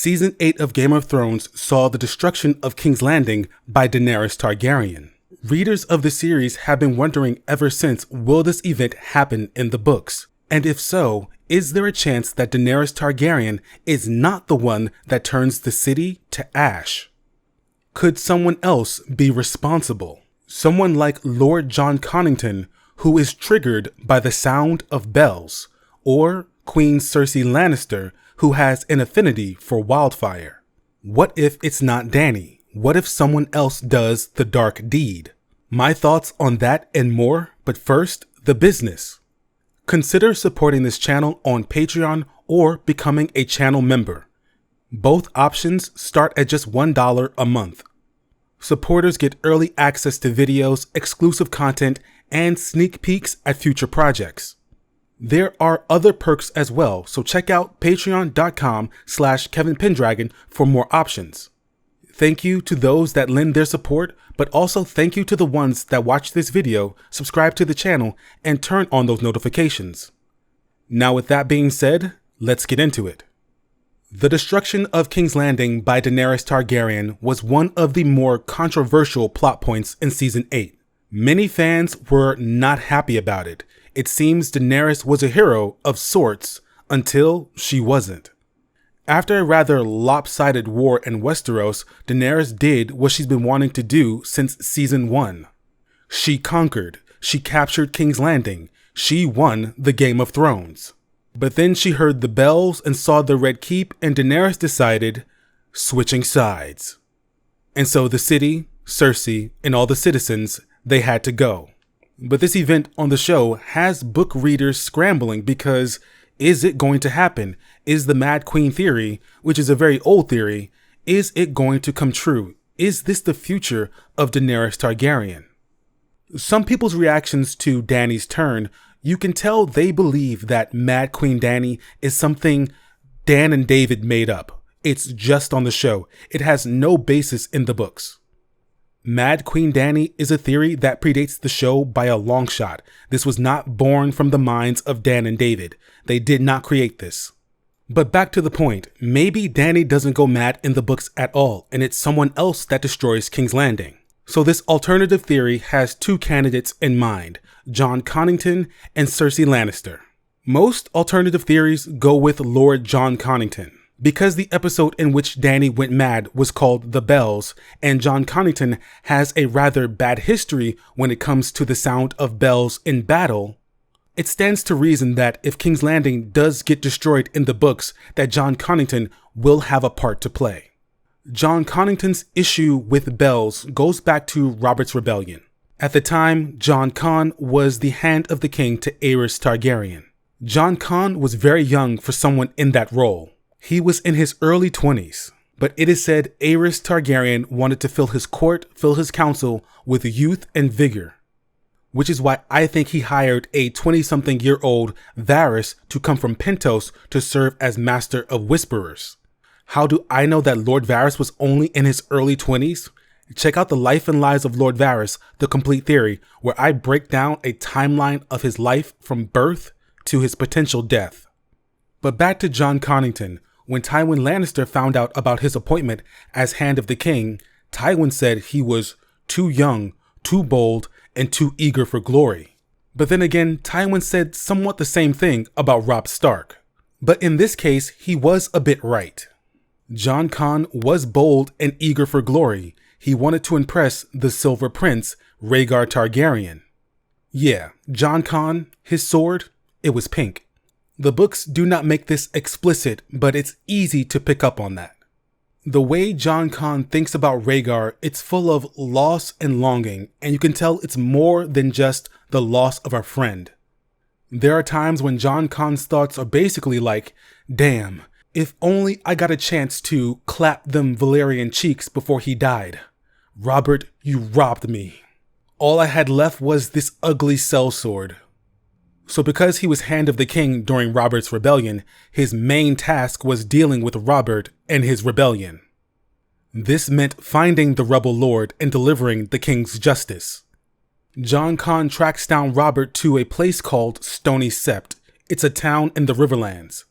Season 8 of Game of Thrones saw the destruction of King's Landing by Daenerys Targaryen. Readers of the series have been wondering ever since, will this event happen in the books? And if so, is there a chance that Daenerys Targaryen is not the one that turns the city to ash? Could someone else be responsible? Someone like Lord Jon Connington, who is triggered by the sound of bells, or Queen Cersei Lannister, who has an affinity for wildfire. What if it's not Dany? What if someone else does the dark deed? My thoughts on that and more, but first, the business. Consider supporting this channel on Patreon or becoming a channel member. Both options start at just $1 a month. Supporters get early access to videos, exclusive content, and sneak peeks at future projects. There are other perks as well, so check out patreon.com/KevinPendragon for more options. Thank you to those that lend their support, but also thank you to the ones that watch this video, subscribe to the channel, and turn on those notifications. Now with that being said, let's get into it. The destruction of King's Landing by Daenerys Targaryen was one of the more controversial plot points in Season 8. Many fans were not happy about it. It seems Daenerys was a hero of sorts until she wasn't. After a rather lopsided war in Westeros, Daenerys did what she's been wanting to do since Season 1. She conquered, she captured King's Landing, she won the Game of Thrones. But then she heard the bells and saw the Red Keep, and Daenerys decided, switching sides. And so the city, Cersei, and all the citizens, they had to go. But this event on the show has book readers scrambling because is it going to happen? Is the Mad Queen theory, which is a very old theory, is it going to come true? Is this the future of Daenerys Targaryen? Some people's reactions to Dany's turn, you can tell they believe that Mad Queen Dany is something Dan and David made up. It's just on the show. It has no basis in the books. Mad Queen Dany is a theory that predates the show by a long shot. This was not born from the minds of Dan and David. They did not create this. But back to the point, maybe Dany doesn't go mad in the books at all, and it's someone else that destroys King's Landing. So this alternative theory has two candidates in mind, Jon Connington and Cersei Lannister. Most alternative theories go with Lord Jon Connington. Because the episode in which Dany went mad was called The Bells, and Jon Connington has a rather bad history when it comes to the sound of bells in battle, it stands to reason that if King's Landing does get destroyed in the books, that Jon Connington will have a part to play. Jon Connington's issue with bells goes back to Robert's Rebellion. At the time, Jon Con was the hand of the king to Aerys Targaryen. Jon Con was very young for someone in that role. He was in his early 20s, but it is said Aerys Targaryen wanted to fill his court, fill his council with youth and vigor, which is why I think he hired a 20-something-year-old Varys to come from Pentos to serve as Master of Whisperers. How do I know that Lord Varys was only in his early 20s? Check out The Life and Lives of Lord Varys, The Complete Theory, where I break down a timeline of his life from birth to his potential death. But back to Jon Connington. When Tywin Lannister found out about his appointment as Hand of the King, Tywin said he was too young, too bold, and too eager for glory. But then again, Tywin said somewhat the same thing about Robb Stark. But in this case, he was a bit right. Jon Con was bold and eager for glory. He wanted to impress the Silver Prince, Rhaegar Targaryen. Yeah, Jon Con, his sword, it was pink. The books do not make this explicit, but it's easy to pick up on that. The way Jon Con thinks about Rhaegar, it's full of loss and longing, and you can tell it's more than just the loss of a friend. There are times when Jon Con's thoughts are basically like, damn, if only I got a chance to clap them Valyrian cheeks before he died. Robert, you robbed me. All I had left was this ugly sellsword. So because he was Hand of the King during Robert's rebellion, his main task was dealing with Robert and his rebellion. This meant finding the rebel lord and delivering the king's justice. Jon Con tracks down Robert to a place called Stony Sept. It's a town in the Riverlands.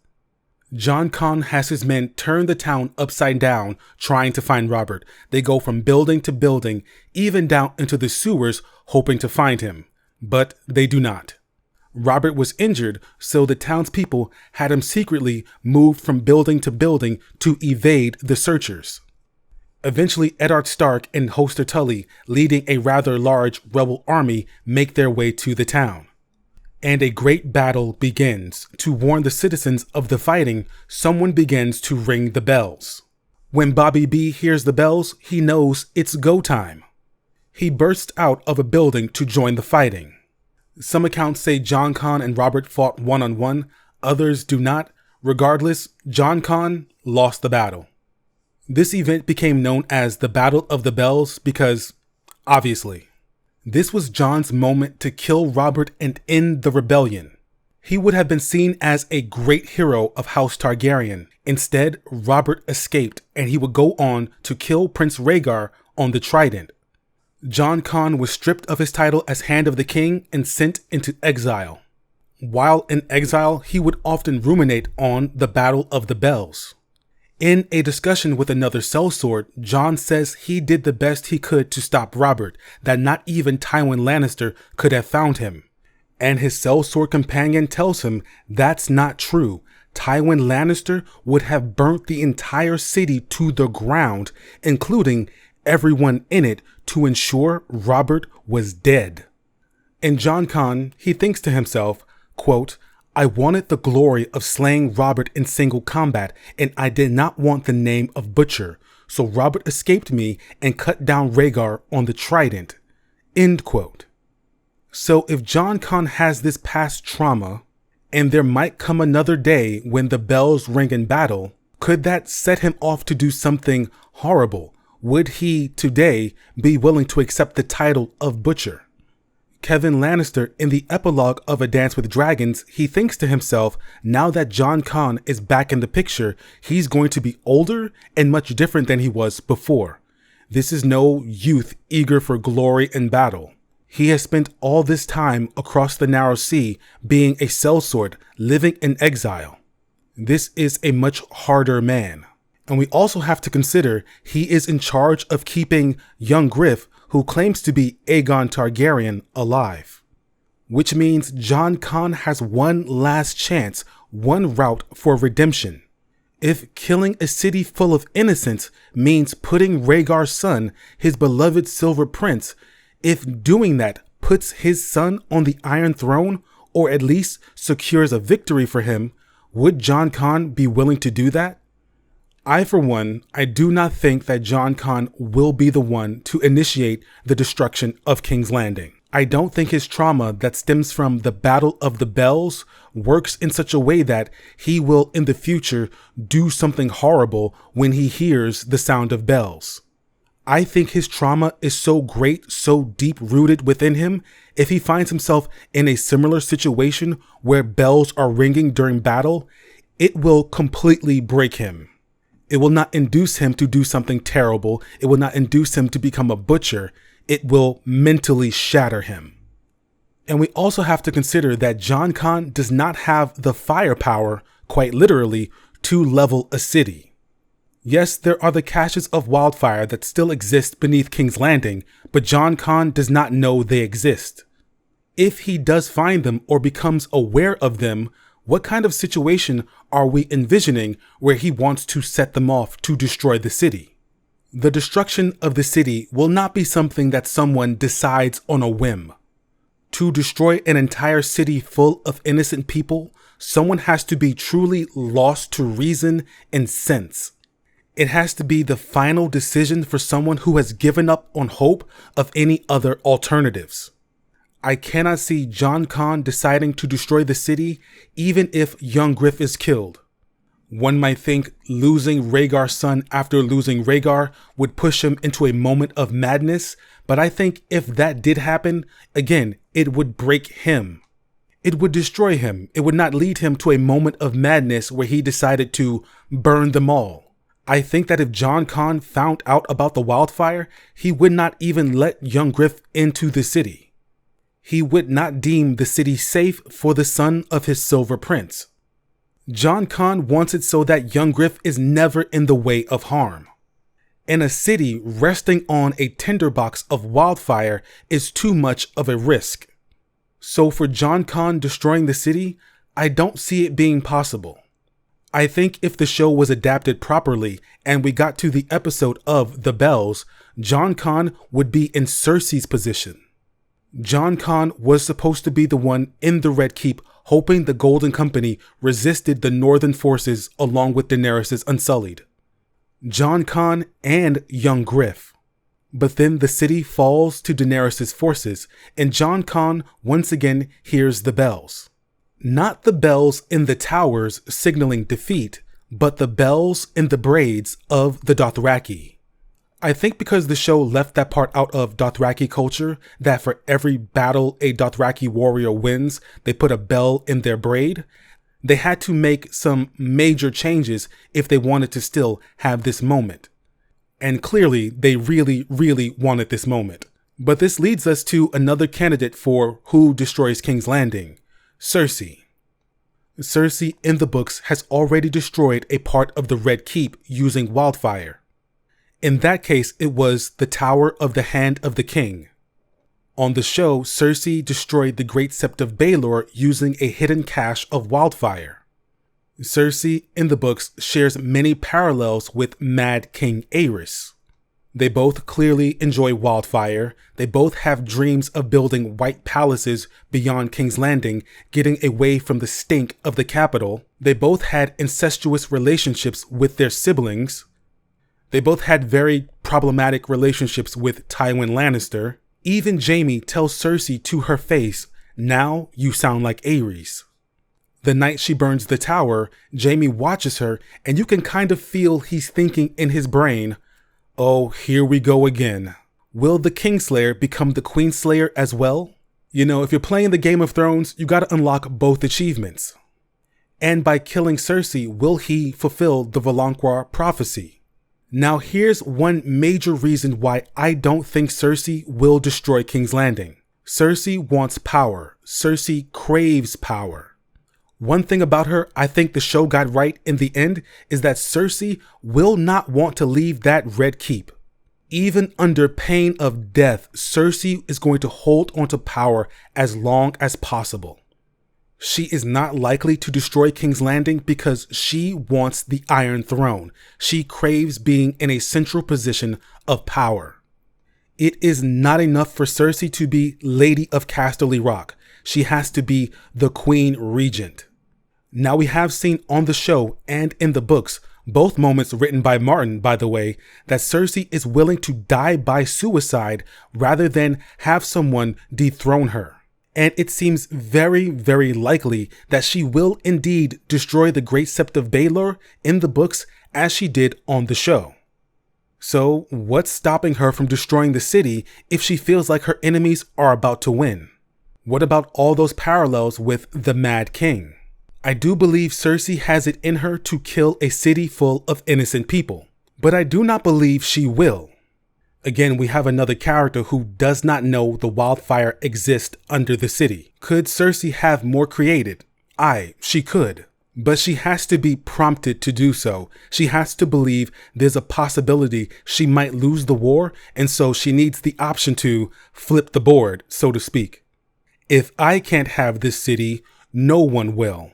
Jon Connington has his men turn the town upside down trying to find Robert. They go from building to building, even down into the sewers, hoping to find him. But they do not. Robert was injured, so the townspeople had him secretly moved from building to building to evade the searchers. Eventually, Eddard Stark and Hoster Tully, leading a rather large rebel army, make their way to the town. And a great battle begins. To warn the citizens of the fighting, someone begins to ring the bells. When Bobby B hears the bells, he knows it's go time. He bursts out of a building to join the fighting. Some accounts say Jon Connington and Robert fought one-on-one, others do not. Regardless, Jon Connington lost the battle. This event became known as the Battle of the Bells because, obviously, this was Jon's moment to kill Robert and end the rebellion. He would have been seen as a great hero of House Targaryen. Instead, Robert escaped and he would go on to kill Prince Rhaegar on the Trident. Jon Connington was stripped of his title as Hand of the King and sent into exile. While in exile, he would often ruminate on the Battle of the Bells. In a discussion with another sellsword, Jon says he did the best he could to stop Robert, that not even Tywin Lannister could have found him. And his sellsword companion tells him that's not true. Tywin Lannister would have burnt the entire city to the ground, including everyone in it, to ensure Robert was dead. In Jon Connington, he thinks to himself, quote, I wanted the glory of slaying Robert in single combat, and I did not want the name of Butcher, so Robert escaped me and cut down Rhaegar on the Trident. End quote. So if Jon Connington has this past trauma, and there might come another day when the bells ring in battle, could that set him off to do something horrible? Would he today be willing to accept the title of Butcher? Kevin Lannister, in the epilogue of A Dance with Dragons, he thinks to himself, now that Jon Connington is back in the picture, he's going to be older and much different than he was before. This is no youth eager for glory and battle. He has spent all this time across the narrow sea being a sellsword, living in exile. This is a much harder man. And we also have to consider he is in charge of keeping young Griff, who claims to be Aegon Targaryen, alive. Which means Jon Connington has one last chance, one route for redemption. If killing a city full of innocents means putting Rhaegar's son, his beloved Silver Prince, if doing that puts his son on the Iron Throne, or at least secures a victory for him, would Jon Connington be willing to do that? I, for one, I do not think that Jon Connington will be the one to initiate the destruction of King's Landing. I don't think his trauma that stems from the Battle of the Bells works in such a way that he will in the future do something horrible when he hears the sound of bells. I think his trauma is so great, so deep-rooted within him, if he finds himself in a similar situation where bells are ringing during battle, it will completely break him. It will not induce him to do something terrible. It will not induce him to become a butcher. It will mentally shatter him. And we also have to consider that Jon Connington does not have the firepower, quite literally, to level a city. Yes, there are the caches of wildfire that still exist beneath King's Landing, but Jon Connington does not know they exist. If he does find them or becomes aware of them, what kind of situation are we envisioning where he wants to set them off to destroy the city? The destruction of the city will not be something that someone decides on a whim. To destroy an entire city full of innocent people, someone has to be truly lost to reason and sense. It has to be the final decision for someone who has given up on hope of any other alternatives. I cannot see Jon Connington deciding to destroy the city even if young Griff is killed. One might think losing Rhaegar's son after losing Rhaegar would push him into a moment of madness, but I think if that did happen, again, it would break him. It would destroy him. It would not lead him to a moment of madness where he decided to burn them all. I think that if Jon Connington found out about the wildfire, he would not even let young Griff into the city. He would not deem the city safe for the son of his Silver Prince. Jon Con wants it so that young Griff is never in the way of harm. And a city resting on a tinderbox of wildfire is too much of a risk. So for Jon Con destroying the city, I don't see it being possible. I think if the show was adapted properly and we got to the episode of The Bells, Jon Con would be in Cersei's position. Jon Con was supposed to be the one in the Red Keep hoping the Golden Company resisted the northern forces along with Daenerys' Unsullied. Jon Con and young Griff. But then the city falls to Daenerys' forces and Jon Con once again hears the bells. Not the bells in the towers signaling defeat, but the bells in the braids of the Dothraki. I think because the show left that part out of Dothraki culture, that for every battle a Dothraki warrior wins, they put a bell in their braid, they had to make some major changes if they wanted to still have this moment. And clearly, they really, really wanted this moment. But this leads us to another candidate for who destroys King's Landing, Cersei. Cersei in the books has already destroyed a part of the Red Keep using wildfire. In that case, it was the Tower of the Hand of the King. On the show, Cersei destroyed the Great Sept of Baelor using a hidden cache of wildfire. Cersei in the books shares many parallels with Mad King Aerys. They both clearly enjoy wildfire. They both have dreams of building white palaces beyond King's Landing, getting away from the stink of the capital. They both had incestuous relationships with their siblings. They both had very problematic relationships with Tywin Lannister. Even Jaime tells Cersei to her face, "Now you sound like Aerys." The night she burns the tower, Jaime watches her and you can kind of feel he's thinking in his brain, "Oh, here we go again. Will the Kingslayer become the Queenslayer as well?" You know, if you're playing the Game of Thrones, you gotta unlock both achievements. And by killing Cersei, will he fulfill the Valonqar prophecy? Now here's one major reason why I don't think Cersei will destroy King's Landing. Cersei wants power. Cersei craves power. One thing about her I think the show got right in the end is that Cersei will not want to leave that Red Keep. Even under pain of death, Cersei is going to hold onto power as long as possible. She is not likely to destroy King's Landing because she wants the Iron Throne. She craves being in a central position of power. It is not enough for Cersei to be Lady of Casterly Rock. She has to be the Queen Regent. Now we have seen on the show and in the books, both moments written by Martin, by the way, that Cersei is willing to die by suicide rather than have someone dethrone her. And it seems very, very likely that she will indeed destroy the Great Sept of Baelor in the books as she did on the show. So what's stopping her from destroying the city if she feels like her enemies are about to win? What about all those parallels with the Mad King? I do believe Cersei has it in her to kill a city full of innocent people, but I do not believe she will. Again, we have another character who does not know the wildfire exists under the city. Could Cersei have more created? She could. But she has to be prompted to do so. She has to believe there's a possibility she might lose the war, and so she needs the option to flip the board, so to speak. If I can't have this city, no one will.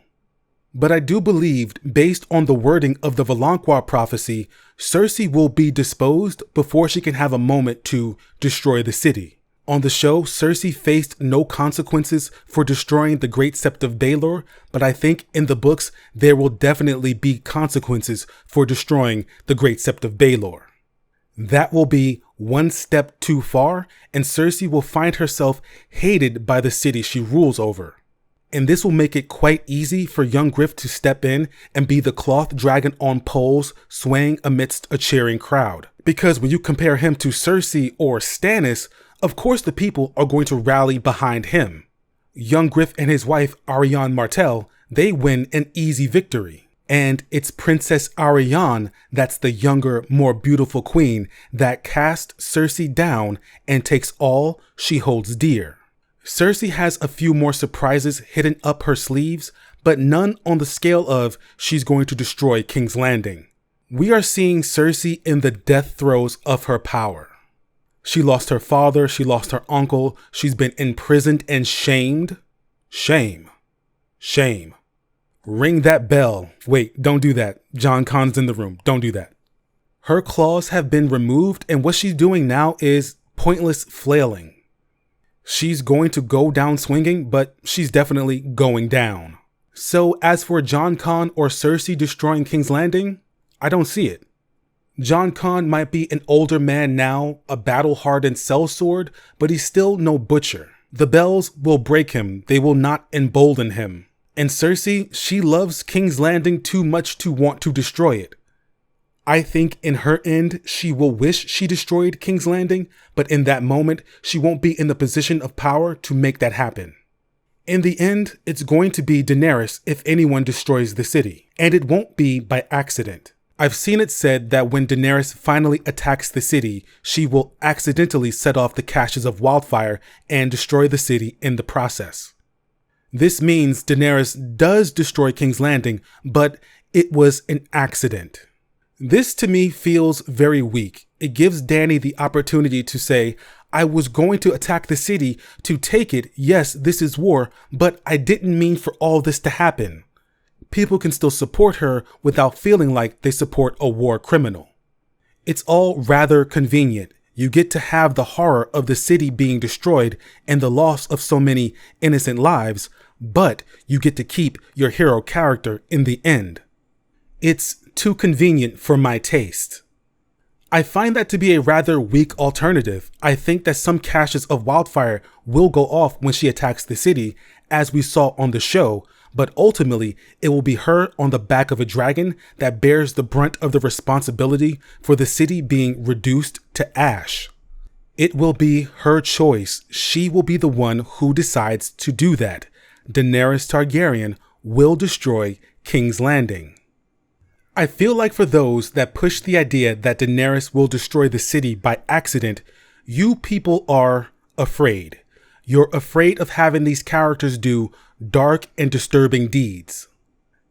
But I do believe, based on the wording of the Valonqar prophecy, Cersei will be disposed before she can have a moment to destroy the city. On the show, Cersei faced no consequences for destroying the Great Sept of Baelor, but I think in the books there will definitely be consequences for destroying the Great Sept of Baelor. That will be one step too far, and Cersei will find herself hated by the city she rules over. And this will make it quite easy for young Griff to step in and be the cloth dragon on poles swaying amidst a cheering crowd. Because when you compare him to Cersei or Stannis, of course the people are going to rally behind him. Young Griff and his wife Arianne Martell, they win an easy victory. And it's Princess Arianne that's the younger, more beautiful queen that casts Cersei down and takes all she holds dear. Cersei has a few more surprises hidden up her sleeves, but none on the scale of she's going to destroy King's Landing. We are seeing Cersei in the death throes of her power. She lost her father, she lost her uncle, she's been imprisoned and shamed. Shame. Shame. Ring that bell. Wait, don't do that. Jon Connington's in the room. Don't do that. Her claws have been removed, and what she's doing now is pointless flailing. She's going to go down swinging, but she's definitely going down. So as for Jon Con or Cersei destroying King's Landing, I don't see it. Jon Con might be an older man now, a battle-hardened sellsword, but he's still no butcher. The bells will break him. They will not embolden him. And Cersei, she loves King's Landing too much to want to destroy it. I think in her end, she will wish she destroyed King's Landing, but in that moment, she won't be in the position of power to make that happen. In the end, it's going to be Daenerys if anyone destroys the city, and it won't be by accident. I've seen it said that when Daenerys finally attacks the city, she will accidentally set off the caches of wildfire and destroy the city in the process. This means Daenerys does destroy King's Landing, but it was an accident. This to me feels very weak. It gives Dany the opportunity to say, I was going to attack the city to take it. Yes, this is war, but I didn't mean for all this to happen. People can still support her without feeling like they support a war criminal. It's all rather convenient. You get to have the horror of the city being destroyed and the loss of so many innocent lives, but you get to keep your hero character in the end. It's too convenient for my taste. I find that to be a rather weak alternative. I think that some caches of wildfire will go off when she attacks the city, as we saw on the show, but ultimately it will be her on the back of a dragon that bears the brunt of the responsibility for the city being reduced to ash. It will be her choice. She will be the one who decides to do that. Daenerys Targaryen will destroy King's Landing. I feel like for those that push the idea that Daenerys will destroy the city by accident, you people are afraid. You're afraid of having these characters do dark and disturbing deeds.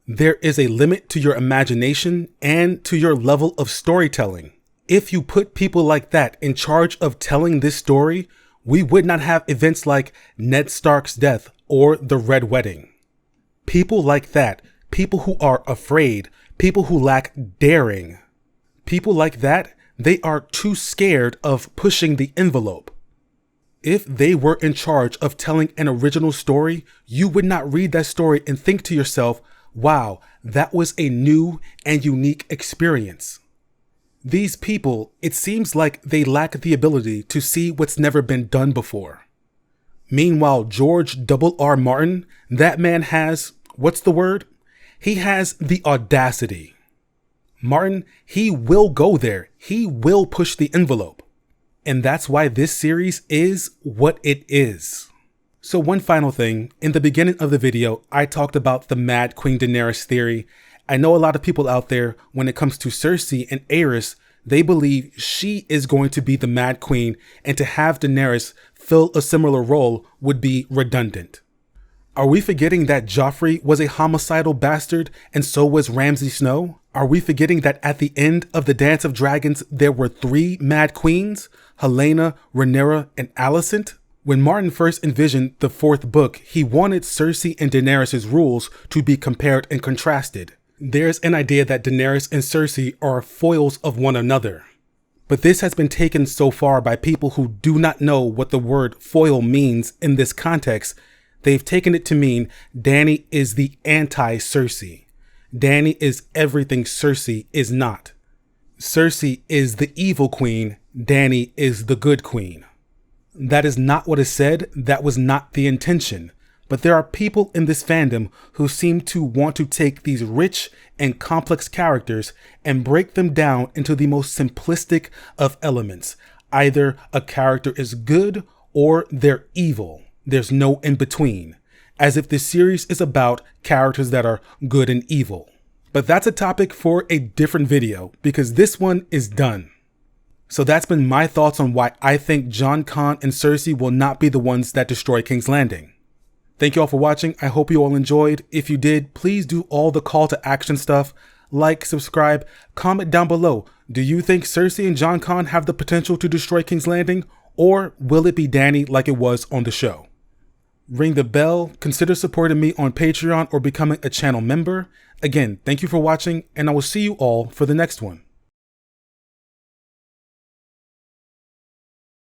There is a limit to your imagination and to your level of storytelling. If you put people like that in charge of telling this story, we would not have events like Ned Stark's death or the Red Wedding. People like that, people who are afraid, people who lack daring, people like that, they are too scared of pushing the envelope. If they were in charge of telling an original story, you would not read that story and think to yourself, wow, that was a new and unique experience. These people, it seems like they lack the ability to see what's never been done before. Meanwhile, George R.R. Martin, that man has, what's the word? He has the audacity. Martin, he will go there. He will push the envelope. And that's why this series is what it is. So one final thing, in the beginning of the video, I talked about the Mad Queen Daenerys theory. I know a lot of people out there, when it comes to Cersei and Aerys, they believe she is going to be the Mad Queen, and to have Daenerys fill a similar role would be redundant. Are we forgetting that Joffrey was a homicidal bastard and so was Ramsay Snow? Are we forgetting that at the end of the Dance of Dragons, there were 3 Mad Queens, Helaena, Rhaenyra, and Alicent? When Martin first envisioned the 4th book, he wanted Cersei and Daenerys' rules to be compared and contrasted. There's an idea that Daenerys and Cersei are foils of one another. But this has been taken so far by people who do not know what the word foil means in this context. They've taken it to mean Dany is the anti-Cersei. Dany is everything Cersei is not. Cersei is the evil queen. Dany is the good queen. That is not what is said. That was not the intention. But there are people in this fandom who seem to want to take these rich and complex characters and break them down into the most simplistic of elements. Either a character is good or they're evil. There's no in between, as if this series is about characters that are good and evil. But that's a topic for a different video, because this one is done. So that's been my thoughts on why I think Jon Con and Cersei will not be the ones that destroy King's Landing. Thank you all for watching. I hope you all enjoyed. If you did, please do all the call to action stuff. Like, subscribe, comment down below. Do you think Cersei and Jon Con have the potential to destroy King's Landing? Or will it be Dany like it was on the show? Ring the bell, consider supporting me on Patreon or becoming a channel member. Again, thank you for watching, and I will see you all for the next one.